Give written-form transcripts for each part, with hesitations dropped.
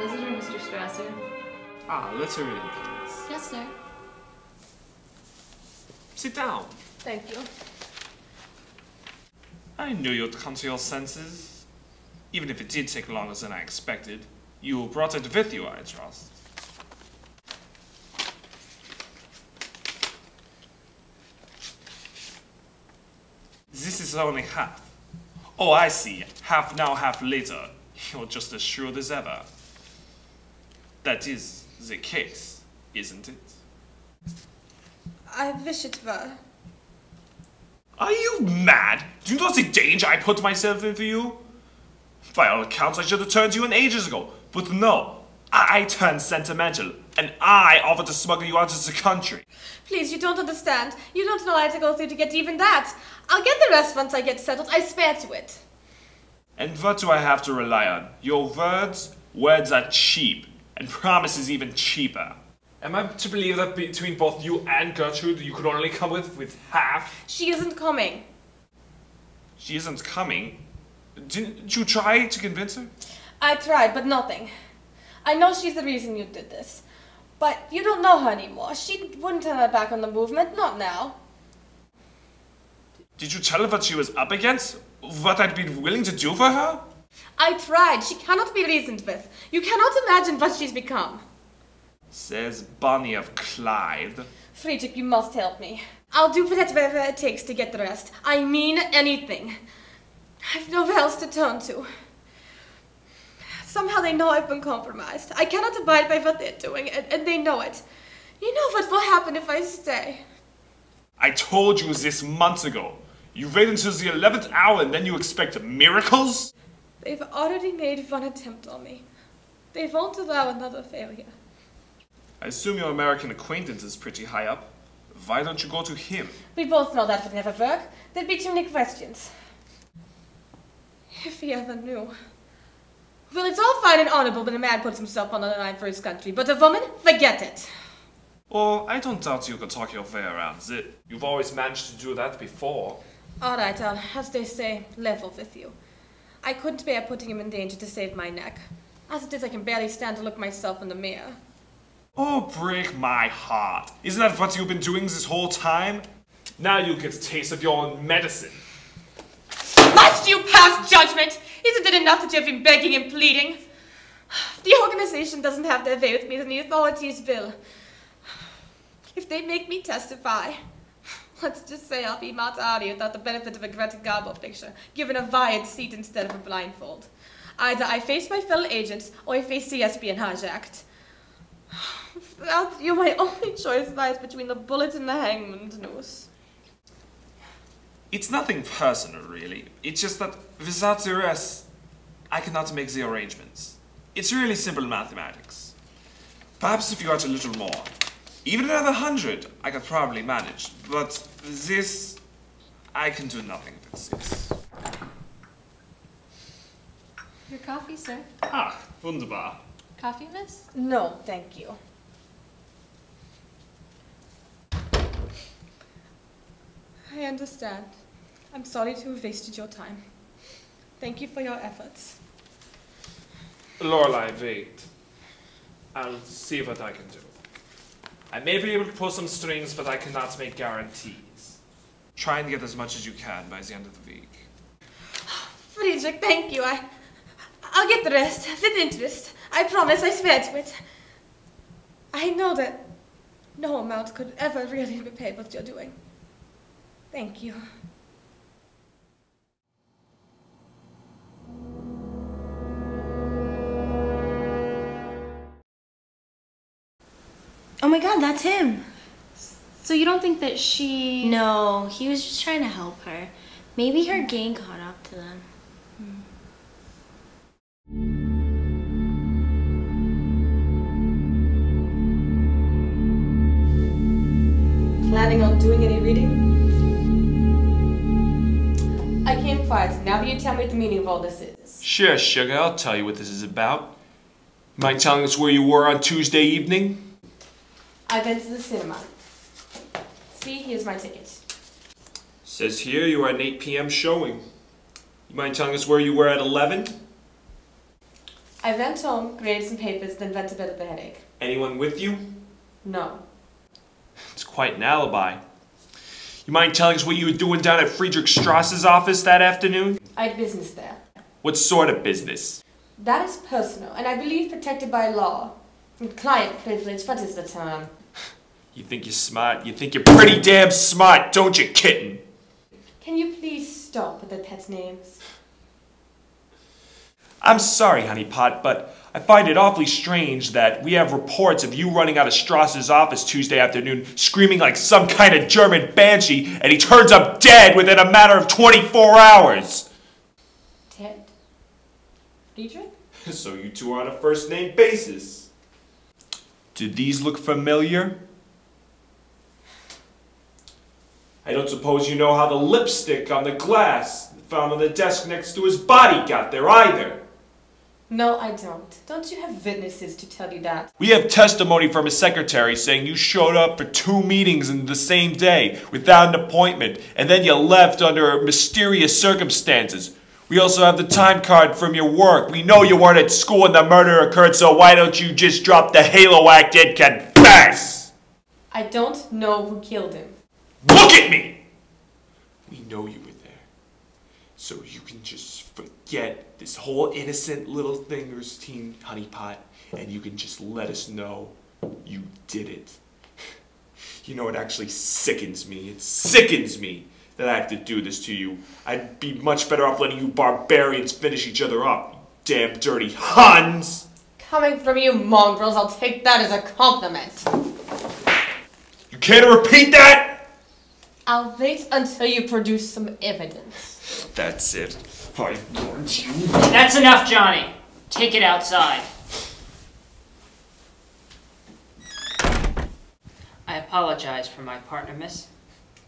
Visitor, Mr. Strasser. Ah, let her in, please. Yes, sir. Sit down. Thank you. I knew you'd come to your senses. Even if it did take longer than I expected, you brought it with you, I trust. This is only half. Oh, I see. Half now, half later. You're just as sure as ever. That is the case, isn't it? I wish it were. Are you mad? Do you know the danger I put myself in for you? By all accounts, I should have turned you in ages ago. But no, I turned sentimental, and I offered to smuggle you out of the country. Please, you don't understand. You don't know what I had to go through to get even that. I'll get the rest once I get settled. I swear to it. And what do I have to rely on? Your words? Words are cheap, and promises even cheaper. Am I to believe that between both you and Gertrude, you could only come with half? She isn't coming. She isn't coming? Didn't you try to convince her? I tried, but nothing. I know she's the reason you did this. But you don't know her anymore. She wouldn't turn her back on the movement, not now. Did you tell her what she was up against? What I'd be willing to do for her? I tried. She cannot be reasoned with. You cannot imagine what she's become. Says Bonnie of Clyde. Friedrich, you must help me. I'll do whatever it takes to get the rest. I mean anything. I've nowhere else to turn to. Somehow they know I've been compromised. I cannot abide by what they're doing, and they know it. You know what will happen if I stay. I told you this months ago. You wait until the 11th hour and then you expect miracles? They've already made one attempt on me. They won't allow another failure. I assume your American acquaintance is pretty high up. Why don't you go to him? We both know that would never work. There'd be too many questions. If he ever knew. Well, it's all fine and honorable when a man puts himself on the line for his country, but a woman? Forget it. Oh, I don't doubt you could talk your way around it. You've always managed to do that before. All right, I'll, as they say, level with you. I couldn't bear putting him in danger to save my neck. As it is, I can barely stand to look myself in the mirror. Oh, break my heart. Isn't that what you've been doing this whole time? Now you get a taste of your own medicine. Must you pass judgment? Isn't it enough that you have been begging and pleading? The organization doesn't have their way with me, then the authorities will. If they make me testify, let's just say I'll be Matari without the benefit of a Greta Garbo picture, given a wired seat instead of a blindfold. Either I face my fellow agents, or I face the Espionage Act. Without you, my only choice lies between the bullet and the hangman's noose. It's nothing personal, really. It's just that without the rest, I cannot make the arrangements. It's really simple mathematics. Perhaps if you got a little more, even another 100, I could probably manage. But this, I can do nothing with this. Your coffee, sir. Ah, wunderbar. Coffee, miss? No, thank you. I understand. I'm sorry to have wasted your time. Thank you for your efforts. Lorelei, wait. I'll see what I can do. I may be able to pull some strings, but I cannot make guarantees. Try and get as much as you can by the end of the week. Friedrich, thank you. I'll get the rest, with interest. I promise, I swear to it. I know that no amount could ever really repay what you're doing. Thank you. Oh my god, that's him. So you don't think that she... No, he was just trying to help her. Maybe her gang caught up to them. Planning on doing any reading? I came quiet. Now will you tell me what the meaning of all this is? Sure, sugar, I'll tell you what this is about. Mind telling us where you were on Tuesday evening? I went to the cinema. See, here's my ticket. Says here you were at an 8 p.m. showing. You mind telling us where you were at 11? I went home, graded some papers, then went to bed with a headache. Anyone with you? No. It's quite an alibi. You mind telling us what you were doing down at Friedrich Strasse's office that afternoon? I had business there. What sort of business? That is personal, and I believe protected by law. Client privilege, what is the term? You think you're smart? You think you're pretty damn smart, don't you, kitten? Can you please stop with the pet names? I'm sorry, honeypot, but I find it awfully strange that we have reports of you running out of Strasse's office Tuesday afternoon screaming like some kind of German banshee, and he turns up dead within a matter of 24 hours. Ted? Friedrich? So you two are on a first-name basis. Do these look familiar? I don't suppose you know how the lipstick on the glass found on the desk next to his body got there either. No, I don't. Don't you have witnesses to tell you that? We have testimony from his secretary saying you showed up for 2 meetings in the same day without an appointment, and then you left under mysterious circumstances. We also have the time card from your work. We know you weren't at school when the murder occurred, so why don't you just drop the halo act and confess? I don't know who killed him. Look at me! We know you were there. So you can just forget this whole innocent little thing routine, honeypot, and you can just let us know you did it. You know, it actually sickens me. It sickens me that I have to do this to you. I'd be much better off letting you barbarians finish each other up, you damn dirty Huns! Coming from you mongrels, I'll take that as a compliment. You care to repeat that? I'll wait until you produce some evidence. That's it. I warned you. That's enough, Johnny. Take it outside. I apologize for my partner, miss.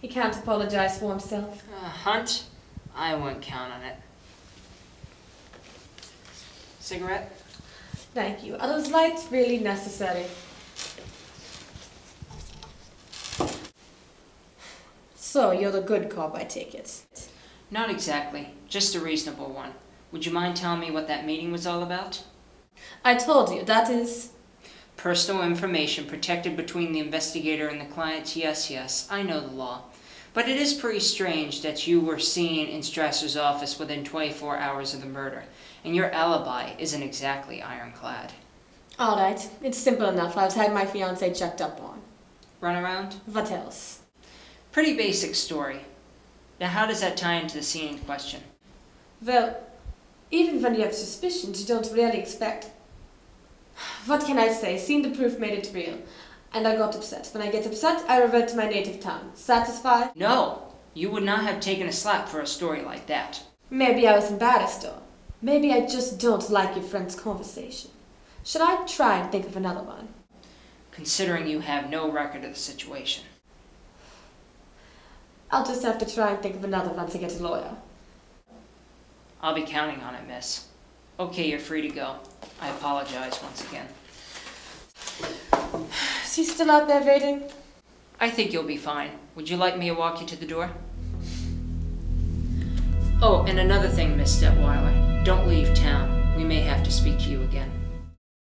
He can't apologize for himself. Hunt? I wouldn't count on it. Cigarette? Thank you. Are those lights really necessary? So, you're the good cop, I take it. Not exactly. Just a reasonable one. Would you mind telling me what that meeting was all about? I told you, that is... Personal information protected between the investigator and the client. Yes, I know the law. But it is pretty strange that you were seen in Strasser's office within 24 hours of the murder, and your alibi isn't exactly ironclad. Alright, it's simple enough. I've had my fiancé checked up on. Run around? What else? Pretty basic story. Now how does that tie into the scene in question? Well, even when you have suspicions, you don't really expect... What can I say? Seeing the proof made it real. And I got upset. When I get upset, I revert to my native town. Satisfied? No! You would not have taken a slap for a story like that. Maybe I was embarrassed, though. Maybe I just don't like your friend's conversation. Should I try and think of another one? Considering you have no record of the situation. I'll just have to try and think of another once I get a lawyer. I'll be counting on it, miss. Okay, you're free to go. I apologize once again. Is he still out there waiting? I think you'll be fine. Would you like me to walk you to the door? Oh, and another thing, Miss Detweiler. Don't leave town. We may have to speak to you again.